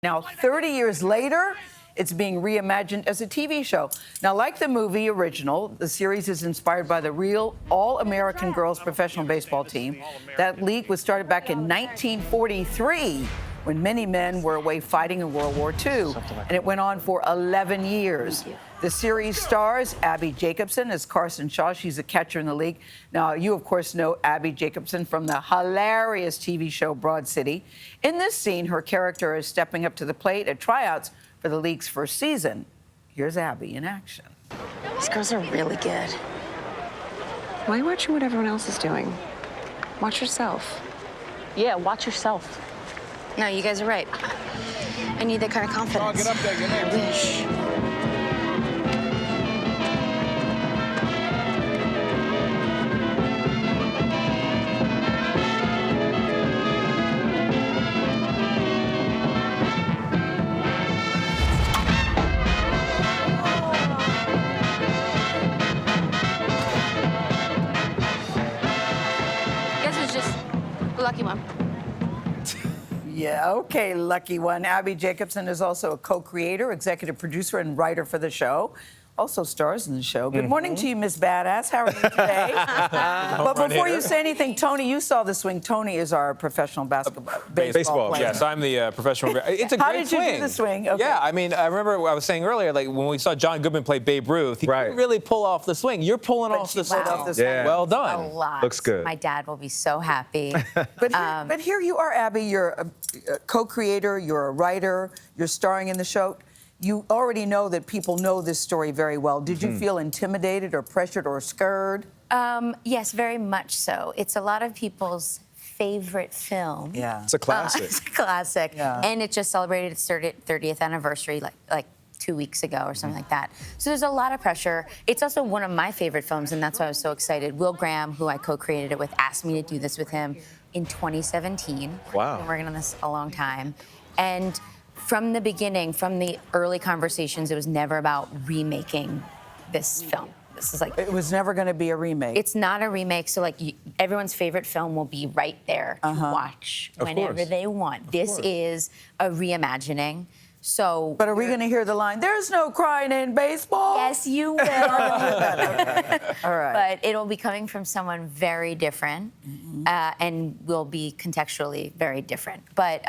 Now, 30 years later, it's being reimagined as a TV show. Now, like the movie original, the series is inspired by the real All-American girls professional baseball team. That league was started back in 1943 when many men were away fighting in World War II, and it went on for 11 years. The series stars Abbi Jacobson as Carson Shaw. She's a catcher in the league. Now, you, of course, know Abbi Jacobson from the hilarious TV show Broad City. In this scene, her character is stepping up to the plate at tryouts for the league's first season. Here's Abbi in action. These girls are really good. Why are you watching what everyone else is doing? Watch yourself. Yeah, watch yourself. No, you guys are right. I need that kind of confidence. Get up there, get in. I wish. Guess it's just the lucky one. Yeah, okay, lucky one. Abbi Jacobson is also a co-creator, executive producer, and writer for the show. Also stars in the show. Good morning to you, Miss Badass. How are you today? But before you say anything, Tony, you saw the swing. Tony is our professional baseball player. Yes, I'm the professional. It's a How great did you swing. do the swing? Okay. Yeah, I mean, I remember I was saying earlier, like when we saw John Goodman play Babe Ruth, he couldn't really pull off the swing. You're pulling off the swing. Yeah. Well A done. lot. Looks good. My dad will be so happy. But here you are, Abbi. You're a co-creator. You're a writer. You're starring in the show. You already know that people know this story very well. Did you feel intimidated or pressured or scared? Yes, very much so. It's a lot of people's favorite film. Yeah. It's a classic. It's a classic. Yeah. And it just celebrated its 30th anniversary like 2 weeks ago or something like that. So there's a lot of pressure. It's also one of my favorite films, and that's why I was so excited. Will Graham, who I co-created it with, asked me to do this with him in 2017. Wow. I've been working on this a long time. And from the beginning, from the early conversations, it was never about remaking this film. This is like... It was never going to be a remake. It's not a remake, so like everyone's favorite film will be right there to watch whenever they want. This is a reimagining. So, But are we going to hear the line, "There's no crying in baseball"? yes, you will. All right. But it'll be coming from someone very different, and will be contextually very different. But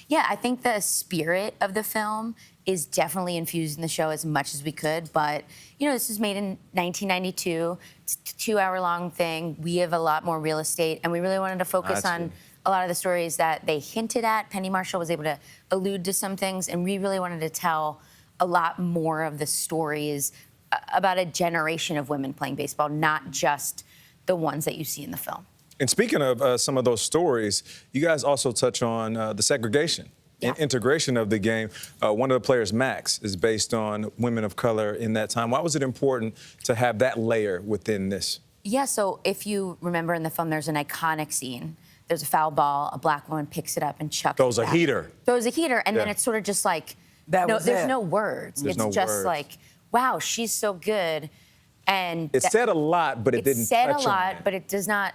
yeah, I think the spirit of the film is definitely infused in the show as much as we could. But you know, this was made in 1992. It's a 2-hour-long thing. We have a lot more real estate, and we really wanted to focus on a lot of the stories that they hinted at. Penny Marshall was able to allude to some things, and we really wanted to tell a lot more of the stories about a generation of women playing baseball, not just the ones that you see in the film. And speaking of some of those stories, you guys also touch on the segregation and integration of the game. One of the players, Max, is based on women of color in that time. Why was it important to have that layer within this? Yeah, so if you remember in the film, there's an iconic scene. There's a foul ball, a black woman picks it up and chucks Throws it a back. heater. Throws a heater, and then it's sort of just like, there's no words. There's it's no just words. like, wow, she's so good. And It said a lot, but it didn't said touch a lot, on it. but it does not,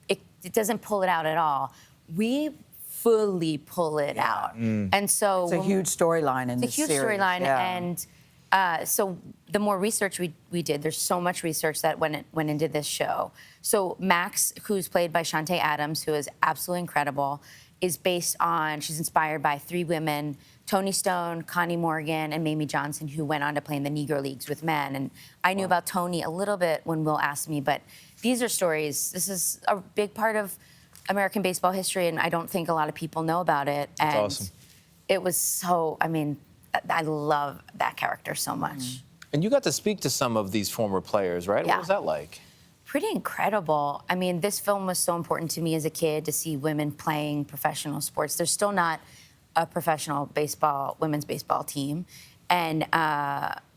it doesn't pull it out at all. We fully pull it out. And so It's a huge storyline in this it's a huge series. storyline, Yeah. and so the more research we did, there's so much research that went into this show. So Max, who's played by Shantae Adams, who is absolutely incredible, is based on, she's inspired by 3 women, Toni Stone, Connie Morgan, and Mamie Johnson, who went on to play in the Negro Leagues with men. And I knew about Toni a little bit when Will asked me, but these are stories, this is a big part of American baseball history, and I don't think a lot of people know about it. That's And awesome. it was so, I mean, I love that character so much. And you got to speak to some of these former players, right? Yeah. What was that like? Pretty incredible. I mean, this film was so important to me as a kid to see women playing professional sports. There's still not a professional women's baseball team, and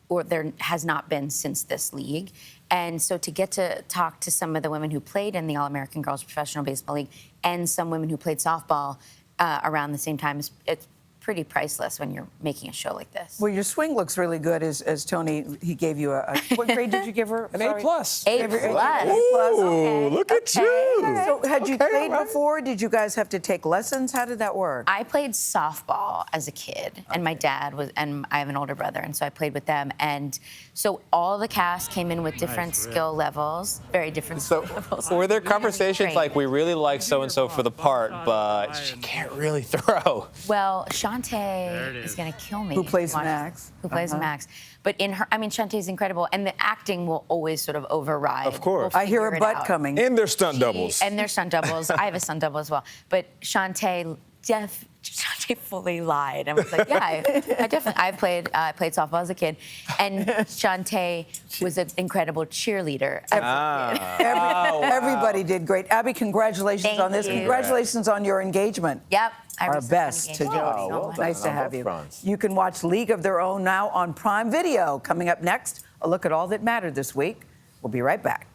or there has not been since this league. And so to get to talk to some of the women who played in the All-American Girls Professional Baseball League and some women who played softball around the same time, it's pretty priceless when you're making a show like this. Well, your swing looks really good, as Tony, he gave you what grade did you give her? An Sorry. A+. A+. Ooh, look at you. So had you Okay, played all right. before? Did you guys have to take lessons? How did that work? I played softball as a kid, and my dad was, and I have an older brother, and so I played with them. And so all the cast came in with different skill levels, very different So skill levels. were there conversations Great. like, we really like so-and-so for the part, but she can't really throw? Well, Shantae is going to kill me. Who plays Watch- Max. Who plays Max. But in her, I mean, Shantae's incredible, and the acting will always sort of override. Of course. We'll I hear figure a it butt out. coming. And their stunt doubles. And they're stunt doubles. I have a stunt double as well. But Shantae fully lied. I was like, yeah, I played softball as a kid, and Shantae was an incredible cheerleader. Everybody did great. Abby, congratulations Thank on this. you. Congratulations on your engagement. Yep. I Our recently best got to engaged. Jodie. well done Nice to on have both you. fronts. You can watch League of Their Own now on Prime Video. Coming up next, a look at all that mattered this week. We'll be right back.